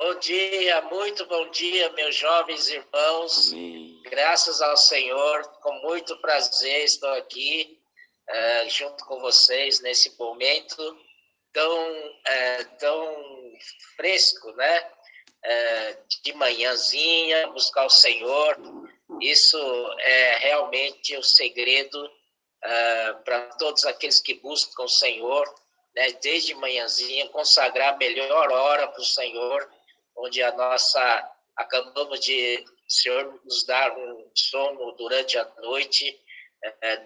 Bom dia, muito bom dia, meus jovens irmãos. Amém. Graças ao Senhor, com muito prazer estou aqui junto com vocês nesse momento tão fresco, né? De manhãzinha, buscar o Senhor. Isso é realmente o segredo para todos aqueles que buscam o Senhor, né? Desde manhãzinha, consagrar a melhor hora para o Senhor, onde acabamos de o Senhor nos dar um sono durante a noite,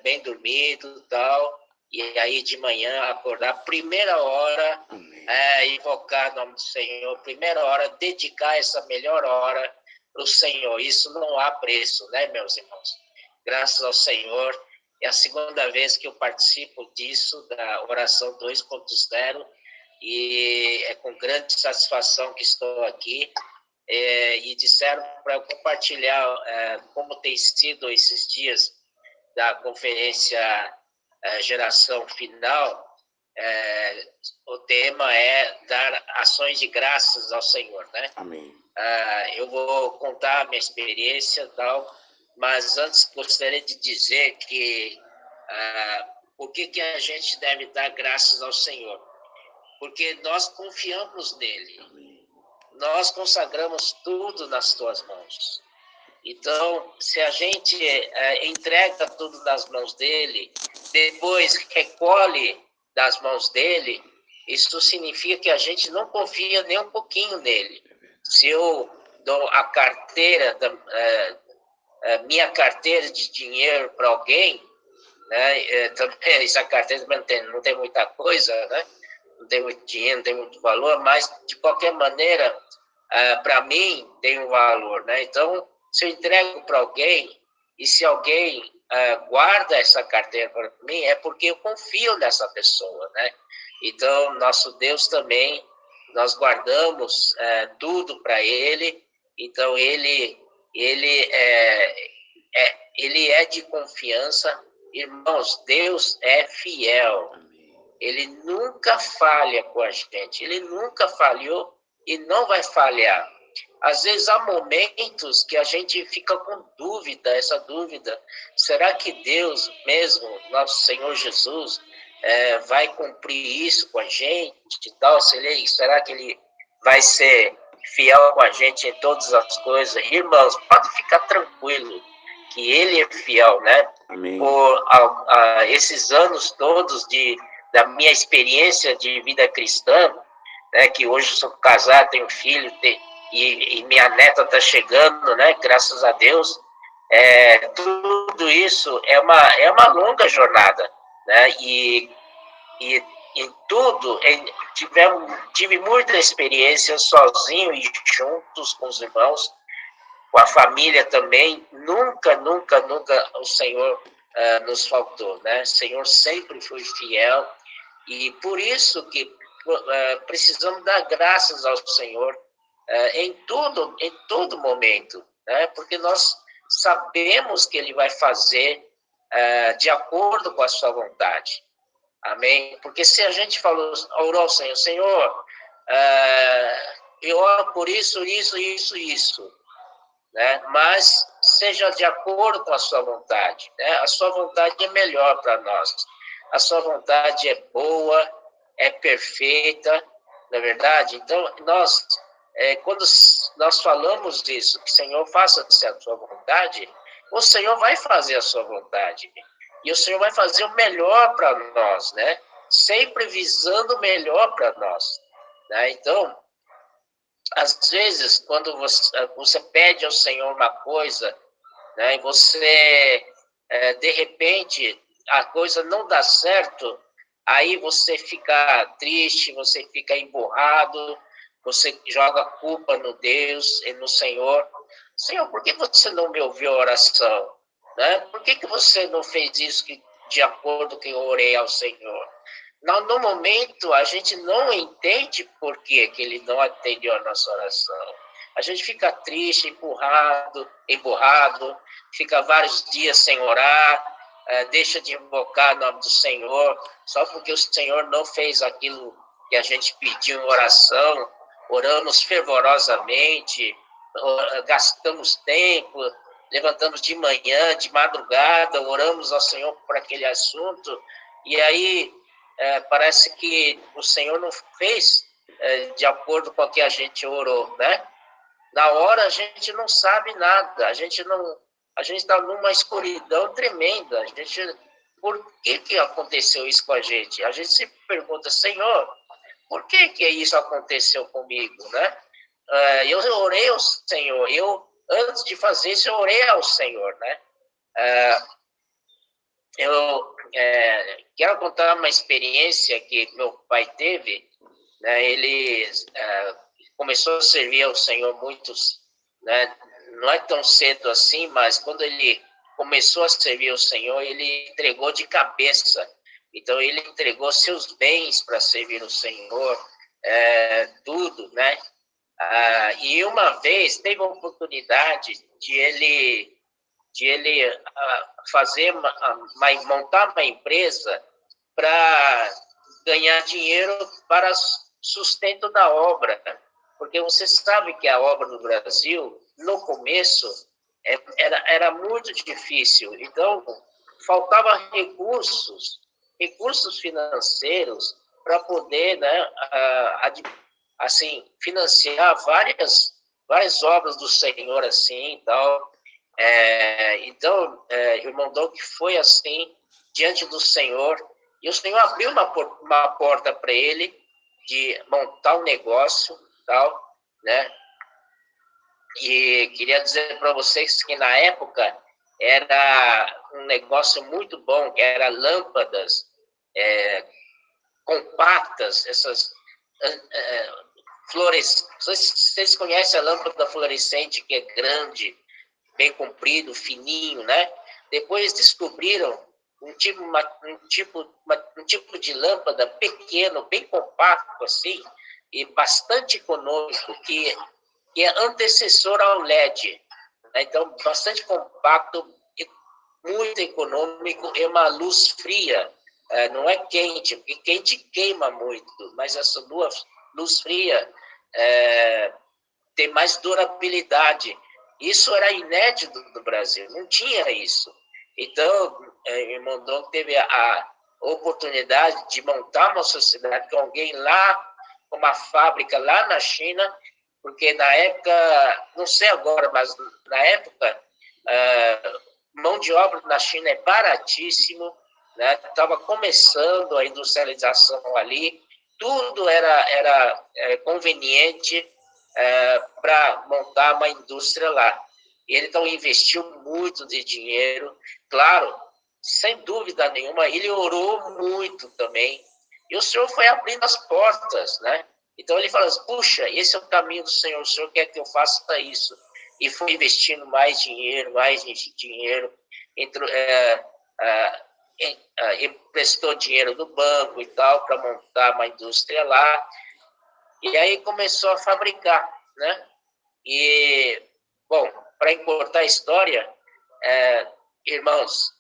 bem dormido e tal, e aí de manhã acordar, primeira hora, invocar o nome do Senhor, primeira hora, dedicar essa melhor hora para o Senhor. Isso não há preço, né, meus irmãos? Graças ao Senhor. É a segunda vez que eu participo disso, da oração 2.0, e é com grande satisfação que estou aqui. E disseram para eu compartilhar como tem sido esses dias da conferência Geração Final. O tema é dar ações de graças ao Senhor, né? Amém. Eu vou contar a minha experiência e tal, mas antes gostaria de dizer que por que a gente deve dar graças ao Senhor? Porque nós confiamos nele. Amém. Nós consagramos tudo nas tuas mãos. Então, se a gente entrega tudo nas mãos dele, depois recolhe das mãos dele, isso significa que a gente não confia nem um pouquinho nele. Se eu dou a carteira, minha carteira de dinheiro para alguém, né, também, essa carteira não tem muita coisa, né? Não tem muito dinheiro, não tem muito valor, mas, de qualquer maneira, para mim, tem um valor, né? Então, se eu entrego para alguém, e se alguém guarda essa carteira para mim, é porque eu confio nessa pessoa, né? Então, nosso Deus também, nós guardamos tudo para Ele. Então, Ele é de confiança. Irmãos, Deus é fiel. Ele nunca falha com a gente. Ele nunca falhou e não vai falhar. Às vezes há momentos que a gente fica com dúvida, essa dúvida, será que Deus mesmo, nosso Senhor Jesus, vai cumprir isso com a gente e tal? Será que Ele vai ser fiel com a gente em todas as coisas? Irmãos, pode ficar tranquilo que Ele é fiel, né? Amém. Por esses anos todos da minha experiência de vida cristã, né, que hoje sou casado, tenho filho, e minha neta está chegando, né, graças a Deus. Tudo isso é uma longa jornada, né, e em tudo tive muita experiência sozinho e juntos com os irmãos, com a família também. Nunca o Senhor nos faltou, né? O Senhor sempre foi fiel, e por isso que precisamos dar graças ao Senhor em todo momento, né? Porque nós sabemos que Ele vai fazer de acordo com a sua vontade. Amém? Porque se a gente orou ao Senhor, Senhor, eu oro por isso, né? Mas seja de acordo com a sua vontade, né? A sua vontade é melhor para nós. A sua vontade é boa, é perfeita, não é verdade? Então, quando nós falamos disso, que o Senhor faça-se a sua vontade, o Senhor vai fazer a sua vontade. E o Senhor vai fazer o melhor para nós, né? Sempre visando o melhor para nós, né? Então, às vezes, quando você pede ao Senhor uma coisa, né, e você, de repente, a coisa não dá certo, aí você fica triste, você fica emburrado, você joga a culpa no Deus e no Senhor. Senhor, por que você não me ouviu a oração? Né? Por que você não fez isso de acordo com que eu orei ao Senhor? No momento, a gente não entende por que Ele não atendeu a nossa oração. A gente fica triste, emburrado, fica vários dias sem orar, deixa de invocar o nome do Senhor, só porque o Senhor não fez aquilo que a gente pediu em oração, oramos fervorosamente, gastamos tempo, levantamos de manhã, de madrugada, oramos ao Senhor por aquele assunto, e aí parece que o Senhor não fez de acordo com o que a gente orou, né? Na hora a gente não sabe nada, a gente está numa escuridão tremenda. Por que aconteceu isso com a gente? A gente se pergunta, Senhor, por que isso aconteceu comigo, né? Eu orei ao Senhor, antes de fazer isso, eu orei ao Senhor, né? Eu quero contar uma experiência que meu pai teve, né? Ele começou a servir ao Senhor muitos, né? Não é tão cedo assim, mas quando ele começou a servir ao Senhor, ele entregou de cabeça. Então, ele entregou seus bens para servir o Senhor, tudo, né? E uma vez teve a oportunidade de ele montar uma empresa para ganhar dinheiro para sustento da obra, porque você sabe que a obra no Brasil, no começo, era muito difícil, então faltava recursos financeiros para poder, né, assim, financiar várias obras do Senhor, assim, tal. Então, irmão Doug foi assim, diante do Senhor, e o Senhor abriu uma porta para ele de montar um negócio, tal, né? E queria dizer para vocês que na época era um negócio muito bom, que era lâmpadas compactas, essas vocês conhecem a lâmpada fluorescente, que é grande, bem comprido, fininho, né? Depois descobriram um tipo de lâmpada pequeno, bem compacto assim, e bastante econômico, que é antecessor ao LED. Né? Então, bastante compacto, muito econômico, é uma luz fria, não é quente, porque quente queima muito, mas essa luz fria tem mais durabilidade. Isso era inédito no Brasil, não tinha isso. Então, o irmão Dom teve a oportunidade de montar uma sociedade com alguém lá, uma fábrica lá na China, porque na época, não sei agora, mas na época, mão de obra na China é baratíssimo, né? Estava começando a industrialização ali, tudo era conveniente para montar uma indústria lá. E ele então investiu muito de dinheiro, claro, sem dúvida nenhuma, ele orou muito também, e o Senhor foi abrindo as portas, né? Então ele fala assim, puxa, esse é o caminho do Senhor, o Senhor quer que eu faça isso. E foi investindo mais dinheiro, entrou, emprestou dinheiro do banco e tal, para montar uma indústria lá, e aí começou a fabricar, né? E, bom, para encurtar a história, irmãos,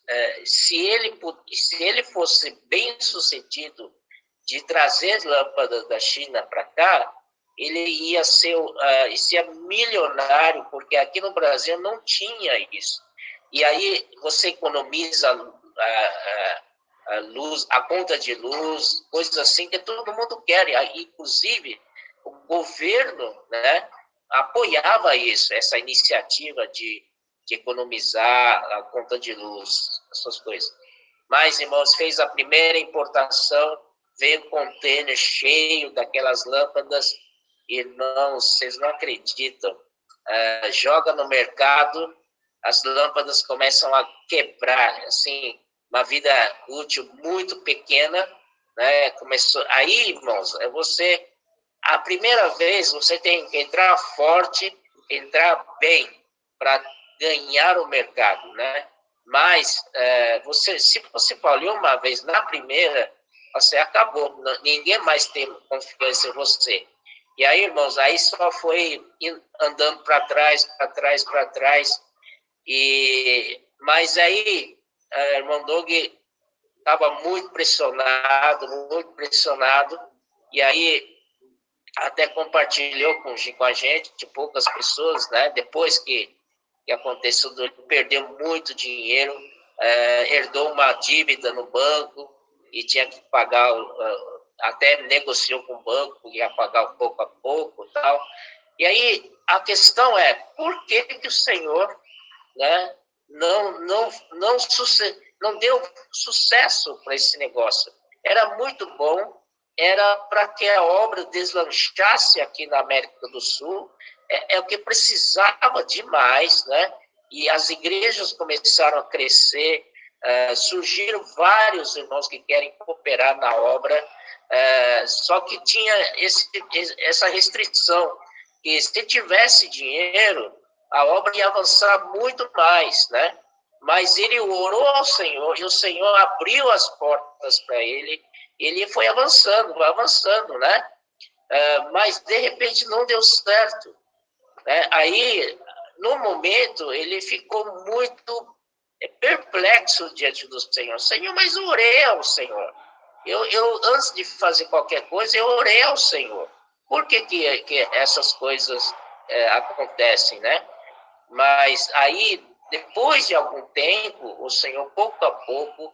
se ele fosse bem sucedido de trazer lâmpadas da China para cá, ele ia ser milionário, porque aqui no Brasil não tinha isso. E aí você economiza a luz, a conta de luz, coisas assim que todo mundo quer. Inclusive, o governo, né, apoiava isso, essa iniciativa de economizar a conta de luz, essas coisas. Mas, irmãos, fez a primeira importação, veio um container cheio daquelas lâmpadas, irmãos, vocês não acreditam, joga no mercado, as lâmpadas começam a quebrar, assim, uma vida útil muito pequena, né? Começou aí, irmãos, a primeira vez você tem que entrar forte, entrar bem para ganhar o mercado, né? Mas se você falhou uma vez na primeira, você acabou, ninguém mais tem confiança em você. E aí, irmãos, aí só foi andando para trás, mas aí, irmão Doug estava muito pressionado, e aí até compartilhou com a gente, poucas pessoas, né? Depois que aconteceu, ele perdeu muito dinheiro, herdou uma dívida no banco e tinha que pagar, até negociou com o banco, ia pagar pouco a pouco, tal. E aí a questão é, por que que o Senhor, né, não deu sucesso para esse negócio? Era muito bom, era para que a obra deslanchasse aqui na América do Sul, é o que precisava demais, né? E as igrejas começaram a crescer, surgiram vários irmãos que querem cooperar na obra, só que tinha essa restrição, que se tivesse dinheiro, a obra ia avançar muito mais, né? Mas ele orou ao Senhor, e o Senhor abriu as portas para ele, e ele foi avançando, né? Mas, de repente, não deu certo, né? Aí, no momento, ele ficou muito perplexo diante do Senhor. Senhor, mas eu orei ao Senhor. Antes de fazer qualquer coisa, eu orei ao Senhor. Por que essas coisas acontecem, né? Mas aí, depois de algum tempo, o Senhor, pouco a pouco,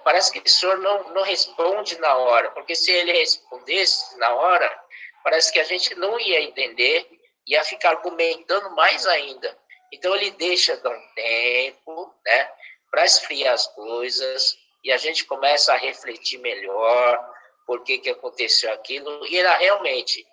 parece que o Senhor não responde na hora, porque se ele respondesse na hora, parece que a gente não ia entender, ia ficar argumentando mais ainda. Então, ele deixa dar um tempo, né, para esfriar as coisas, e a gente começa a refletir melhor por que aconteceu aquilo, e era realmente,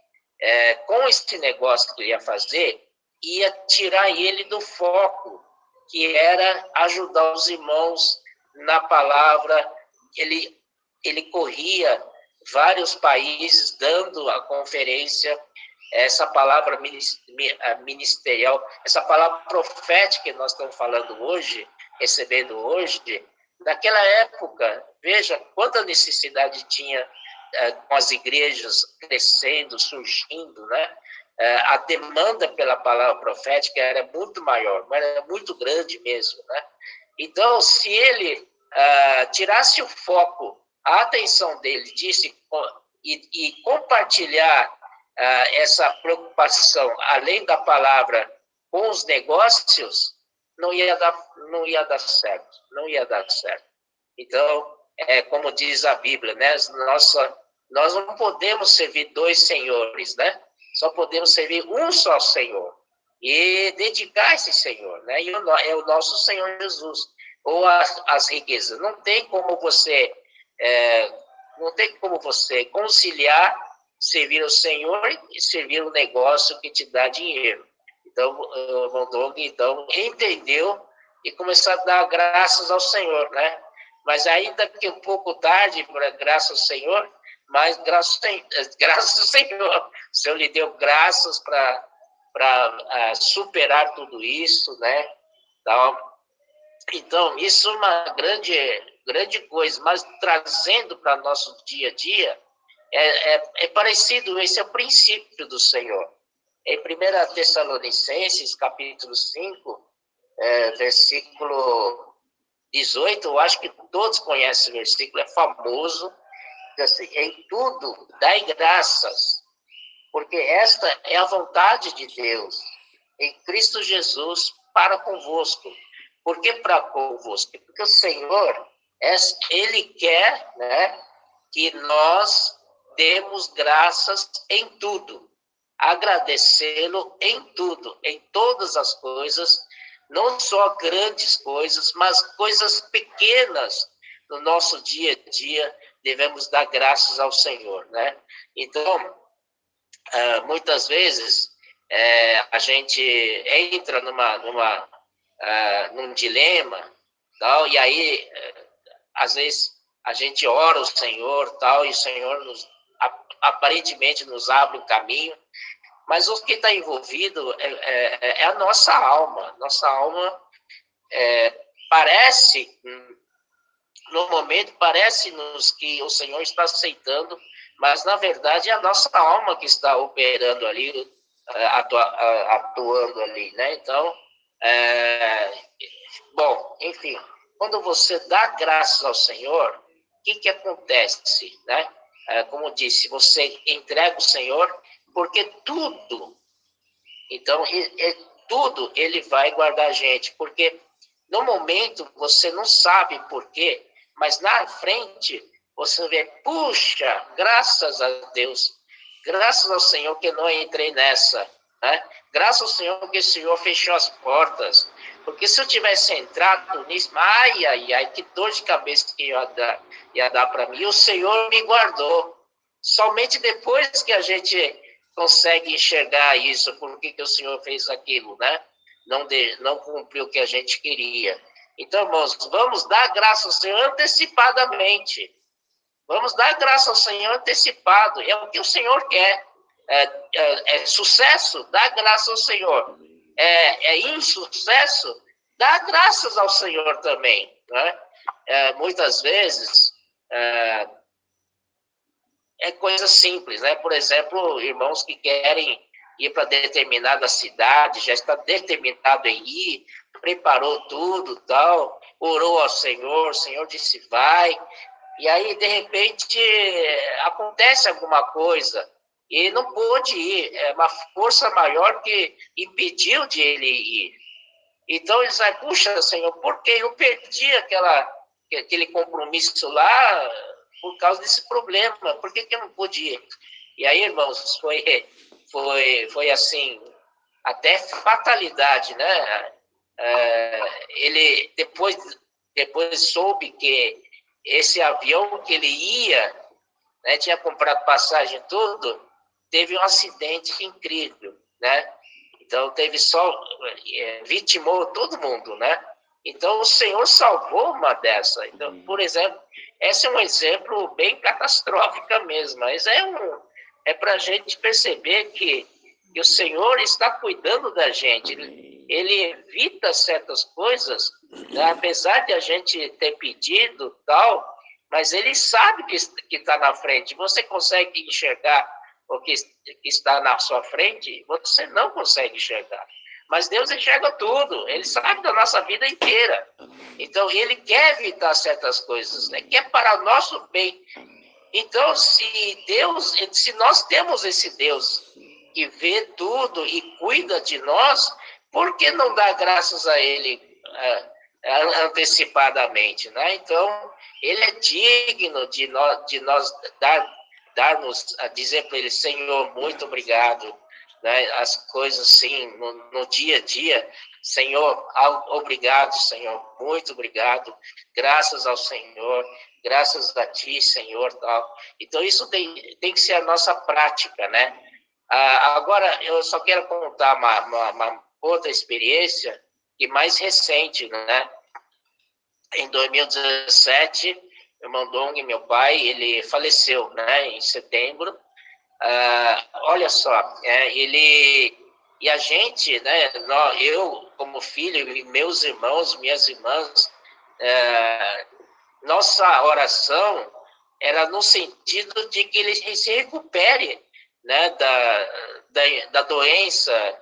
com esse negócio que ele ia fazer, ia tirar ele do foco, que era ajudar os irmãos na palavra. Ele corria vários países dando a conferência, essa palavra ministerial, essa palavra profética que nós estamos falando hoje, recebendo hoje, naquela época, veja quanta necessidade tinha com as igrejas crescendo, surgindo, né? A demanda pela palavra profética era muito maior, mas era muito grande mesmo, né? Então, se ele tirasse o foco, a atenção dele disso e compartilhar essa preocupação, além da palavra, com os negócios, não ia dar certo, não ia dar certo. Então, como diz a Bíblia, né? Nós não podemos servir dois senhores, né? Só podemos servir um só Senhor e dedicar esse Senhor, né? E é o nosso Senhor Jesus. Ou as riquezas. Não tem como você conciliar servir o Senhor e servir o negócio que te dá dinheiro. Então, o irmão Doug, entendeu e começou a dar graças ao Senhor, né? Mas ainda que um pouco tarde, graças ao Senhor, mas graças ao Senhor, o Senhor lhe deu graças para superar tudo isso, né? Então, isso é uma grande coisa, mas trazendo para nosso dia a dia, é parecido, esse é o princípio do Senhor. Em 1 Tessalonicenses, capítulo 5, versículo 18, eu acho que todos conhecem o versículo, é famoso, assim, em tudo dai graças, porque esta é a vontade de Deus, em Cristo Jesus, para convosco. Por que para convosco? Porque o Senhor, Ele quer, né, que nós demos graças em tudo, agradecê-lo em tudo, em todas as coisas, não só grandes coisas, mas coisas pequenas no nosso dia a dia, devemos dar graças ao Senhor, né? Então, muitas vezes, a gente entra num dilema, tal, e aí, às vezes, a gente ora ao Senhor, tal, e o Senhor aparentemente nos abre um caminho, mas o que está envolvido é a nossa alma. Nossa alma no momento, parece-nos que o Senhor está aceitando, mas, na verdade, é a nossa alma que está operando ali, atuando ali, né? Então, bom, enfim, quando você dá graças ao Senhor, o que acontece, né? Como disse, você entrega o Senhor, porque tudo, então, tudo ele vai guardar a gente, porque no momento você não sabe por quê, mas na frente você vê, puxa, graças a Deus, graças ao Senhor que eu não entrei nessa, né? Graças ao Senhor que o Senhor fechou as portas, porque se eu tivesse entrado nisso, ai, que dor de cabeça que ia dar para mim, o Senhor me guardou. Somente depois que a gente consegue enxergar isso, por que o Senhor fez aquilo, né? Não cumpriu o que a gente queria. Então, irmãos, vamos dar graça ao Senhor antecipadamente. Vamos dar graça ao Senhor antecipado. É o que o Senhor quer. É sucesso? Dá graça ao Senhor. É insucesso? Dá graças ao Senhor também. Né? Muitas vezes, é coisa simples, né? Por exemplo, irmãos que querem ir para determinada cidade, já está determinado em ir, preparou tudo, tal, orou ao Senhor, o Senhor disse vai, e aí, de repente, acontece alguma coisa, e não pôde ir, é uma força maior que impediu de ele ir. Então, ele vai, puxa, Senhor, por que eu perdi aquele compromisso lá por causa desse problema? Por que eu não pude ir? E aí, irmãos, foi assim, até fatalidade, né? Ele depois soube que esse avião que ele ia, né, tinha comprado passagem e tudo, teve um acidente incrível, né? Então, teve vitimou todo mundo, né? Então, o Senhor salvou uma dessa. Então, por exemplo, esse é um exemplo bem catastrófico mesmo, mas é para a gente perceber que o Senhor está cuidando da gente. Ele evita certas coisas, né? Apesar de a gente ter pedido tal, mas ele sabe que está na frente. Você consegue enxergar o que está na sua frente? Você não consegue enxergar. Mas Deus enxerga tudo. Ele sabe da nossa vida inteira. Então, ele quer evitar certas coisas, né? Quer para o nosso bem. Então, se nós temos esse Deus que vê tudo e cuida de nós, por que não dar graças a ele antecipadamente, né? Então, ele é digno de nós darmos a dizer para ele, Senhor, muito obrigado, né? As coisas sim, no dia a dia, Senhor, obrigado, Senhor, muito obrigado, graças ao Senhor, graças a Ti, Senhor, tal. Então, isso tem que ser a nossa prática, né? Agora, eu só quero contar uma outra experiência, e mais recente, né? Em 2017, o irmão Dong, meu pai, ele faleceu, né? Em setembro. Olha só, e a gente, né? Eu, como filho, e meus irmãos, minhas irmãs, nossa oração era no sentido de que ele se recupere, né, da doença,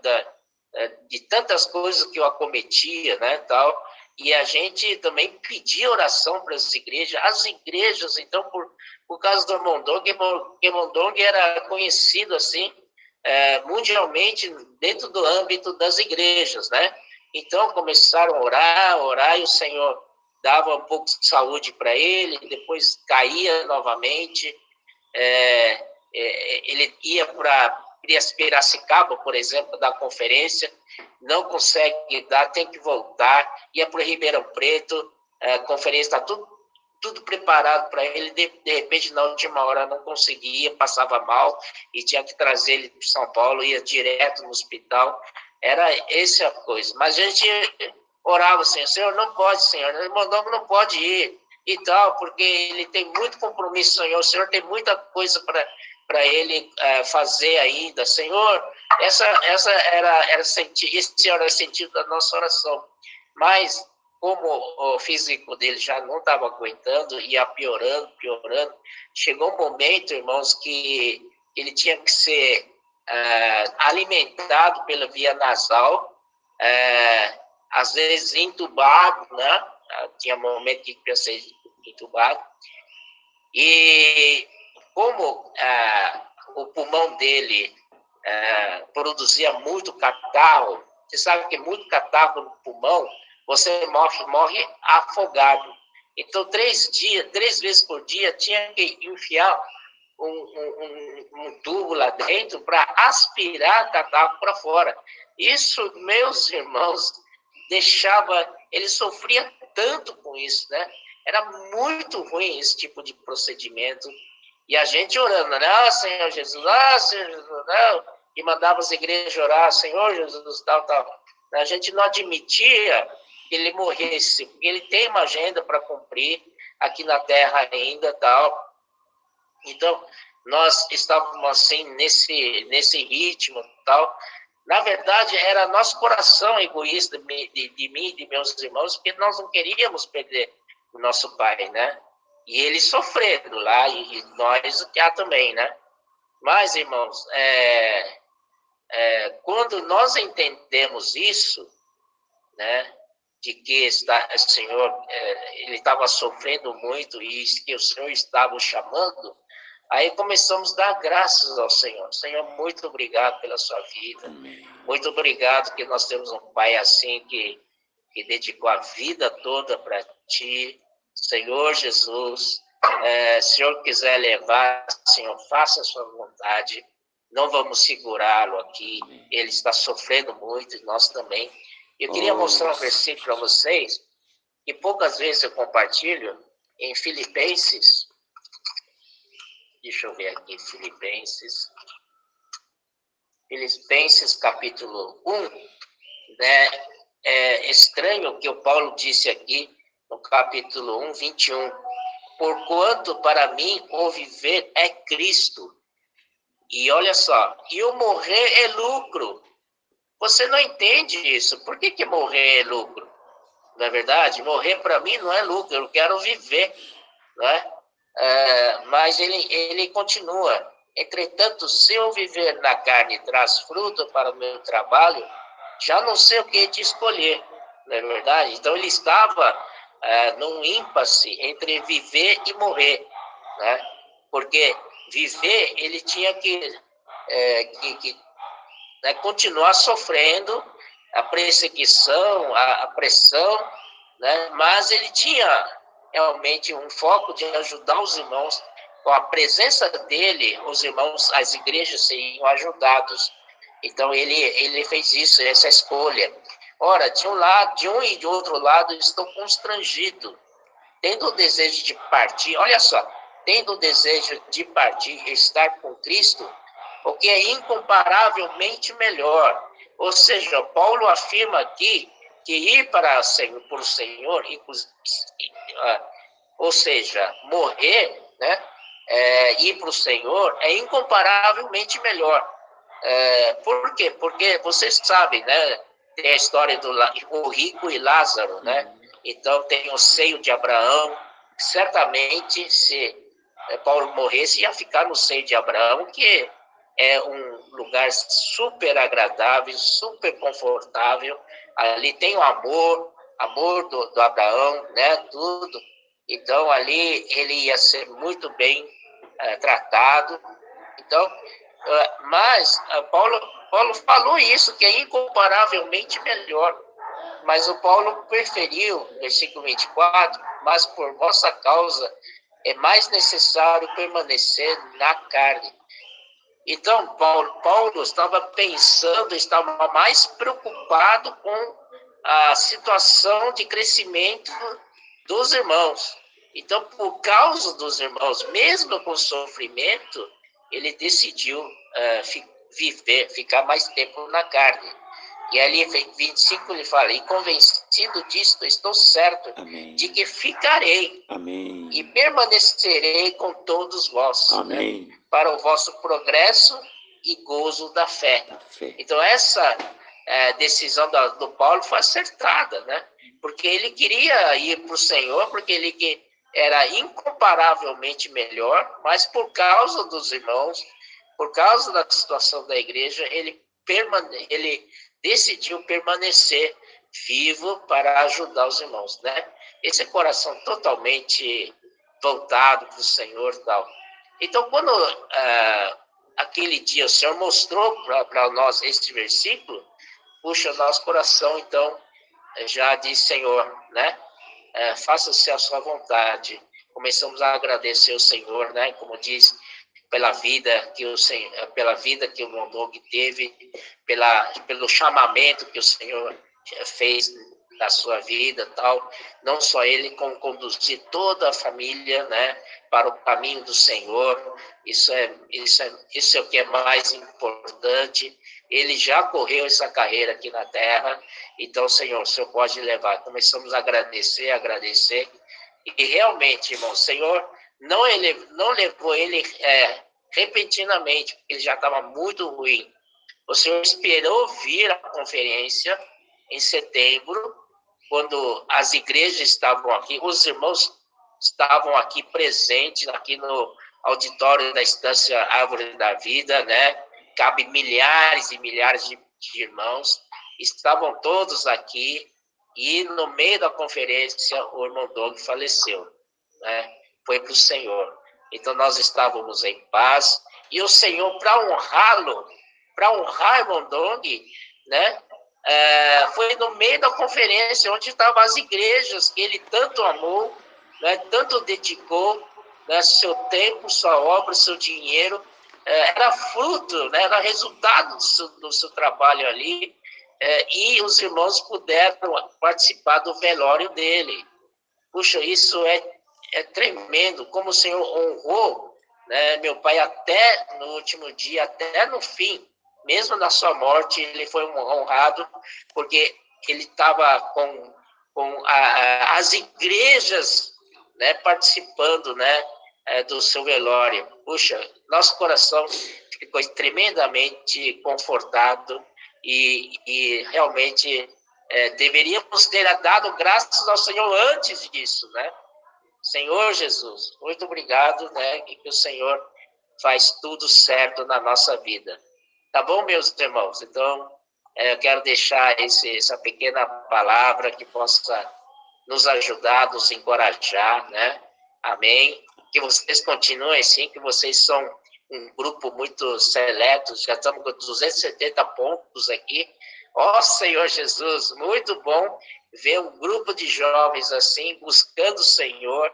de tantas coisas que o acometia, né, tal. E a gente também pedia oração para as igrejas, então, por causa do Irmão era conhecido, assim, mundialmente, dentro do âmbito das igrejas, né? Então, começaram a orar, e o Senhor dava um pouco de saúde para ele, depois caía novamente, ele ia para Piracicaba, por exemplo, da conferência, não consegue dar, tem que voltar, ia para Ribeirão Preto, a conferência está tudo preparado para ele, de repente, na última hora, não conseguia, passava mal, e tinha que trazer ele para São Paulo, ia direto no hospital, era essa a coisa. Mas a gente orava, Senhor, não pode, Senhor, o irmão não pode ir, e tal, porque ele tem muito compromisso, Senhor, o Senhor tem muita coisa para ele fazer ainda, Senhor, esse era o sentido da nossa oração, mas como o físico dele já não estava aguentando, ia piorando, chegou um momento, irmãos, que ele tinha que ser alimentado pela via nasal, às vezes entubado, né? Tinha momento que ia ser entubado, e como o pulmão dele produzia muito catarro. Você sabe que muito catarro no pulmão, você morre afogado. Então, 3 vezes por dia, tinha que enfiar um tubo lá dentro para aspirar catarro para fora. Isso, meus irmãos, ele sofria tanto com isso, né? Era muito ruim esse tipo de procedimento. E a gente orando, né? Ah, Senhor Jesus, Senhor Jesus, não. E mandava as igrejas orar, Senhor Jesus, tal, tal. A gente não admitia que ele morresse, porque ele tem uma agenda para cumprir aqui na terra ainda, tal. Então, nós estávamos assim, nesse ritmo, tal. Na verdade, era nosso coração egoísta de mim e de meus irmãos, porque nós não queríamos perder o nosso pai, né? E ele sofrendo lá, e nós cá também, né? Mas, irmãos, quando nós entendemos isso, né? De que o Senhor, ele estava sofrendo muito e que o Senhor estava o chamando, aí começamos a dar graças ao Senhor. Senhor, muito obrigado pela sua vida. Muito obrigado que nós temos um pai assim que dedicou a vida toda para ti. Senhor Jesus, se o Senhor quiser levar, Senhor, faça a sua vontade. Não vamos segurá-lo aqui. Ele está sofrendo muito e nós também. Eu queria mostrar um versículo para vocês, que poucas vezes eu compartilho, em Filipenses. Deixa eu ver aqui, Filipenses capítulo 1, né? É estranho que o Paulo disse aqui, no capítulo 1, 21. Porquanto para mim o viver é Cristo. E olha só, e o morrer é lucro. Você não entende isso. Por que morrer é lucro? Não é verdade? Morrer para mim não é lucro, eu quero viver. Não é? Mas ele continua. Entretanto, se eu viver na carne traz fruto para o meu trabalho, já não sei o que de escolher. Não é verdade? Então, ele estava num impasse entre viver e morrer. Né? Porque viver, ele tinha que né, continuar sofrendo a perseguição, a pressão, né? Mas ele tinha realmente um foco de ajudar os irmãos. Com a presença dele, os irmãos, as igrejas seriam ajudados. Então, ele fez isso, essa escolha. Ora, de um e de outro lado, estou constrangido, tendo o desejo de partir. Olha só, tendo o desejo de partir e estar com Cristo, o que é incomparavelmente melhor. Ou seja, Paulo afirma aqui que ir por Senhor, ou seja, morrer, né, ir para o Senhor, é incomparavelmente melhor. Por quê? Porque vocês sabem, né, tem a história do rico e Lázaro, né? Então tem o seio de Abraão. Certamente, se Paulo morresse, ia ficar no seio de Abraão, que é um lugar super agradável, super confortável. Ali tem o amor do Abraão, né? Tudo. Então, ali ele ia ser muito bem tratado. Então, mas Paulo falou isso, que é incomparavelmente melhor. Mas o Paulo preferiu, versículo 24, mas por vossa causa é mais necessário permanecer na carne. Então, Paulo estava pensando, estava mais preocupado com a situação de crescimento dos irmãos. Então, por causa dos irmãos, mesmo com sofrimento, ele decidiu ficar mais tempo na carne. E ali, 25, ele fala, e convencido disto, estou certo Amém. De que ficarei Amém. E permanecerei com todos vós, né, para o vosso progresso e gozo da fé. Então, essa decisão do Paulo foi acertada, né? Porque ele queria ir para o Senhor, porque ele era incomparavelmente melhor, mas por causa dos irmãos, por causa da situação da igreja, ele decidiu permanecer vivo para ajudar os irmãos, né? Esse coração totalmente voltado para o Senhor e tal. Então, quando aquele dia o Senhor mostrou para nós este versículo, puxa, nosso coração, então, já diz, Senhor, né? Faça-se a sua vontade. Começamos a agradecer ao Senhor, né? Como diz, pela vida que o Mondong teve, pelo chamamento que o Senhor fez na sua vida, tal. Não só ele, como conduzir toda a família, né, para o caminho do Senhor. Isso é o que é mais importante. Ele já correu essa carreira aqui na Terra, então, Senhor, o Senhor pode levar. Começamos a agradecer. E realmente, irmão, o Senhor não levou ele repentinamente, porque ele já estava muito ruim. O Senhor esperou vir à conferência em setembro, quando as igrejas estavam aqui, os irmãos estavam aqui presentes, aqui no auditório da Estância Árvore da Vida, né? Cabe milhares e milhares de irmãos, estavam todos aqui, e no meio da conferência o irmão Doug faleceu, né? Foi para o Senhor. Então nós estávamos em paz, e o Senhor, para honrá-lo, para honrar o irmão Doug, né? Foi no meio da conferência, onde estavam as igrejas que ele tanto amou, né? Tanto dedicou, né? Seu tempo, sua obra, seu dinheiro, era fruto, né? Era resultado do seu trabalho ali, e os irmãos puderam participar do velório dele. Puxa, isso é tremendo, como o Senhor honrou, né, meu pai, até no último dia, até no fim, mesmo na sua morte, ele foi honrado, porque ele estava com as igrejas, né, participando, né, do seu velório. Puxa, nosso coração ficou tremendamente confortado, e realmente deveríamos ter dado graças ao Senhor antes disso, né? Senhor Jesus, muito obrigado, né? Que o Senhor faz tudo certo na nossa vida. Tá bom, meus irmãos? Então, eu quero deixar essa pequena palavra que possa nos ajudar, nos encorajar, né? Amém. Que vocês continuem assim, que vocês são um grupo muito seleto, já estamos com 270 pontos aqui. Ó Senhor Jesus, muito bom ver um grupo de jovens assim, buscando o Senhor.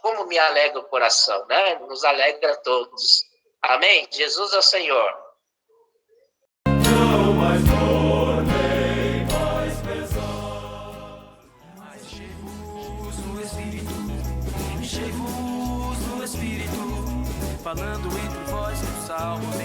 Como me alegra o coração, né? Nos alegra a todos. Amém? Jesus é o Senhor. Não mais dor, nem mais pesar. Mas enchei-vos no Espírito, enchei-vos no Espírito, falando entre vós com salmos,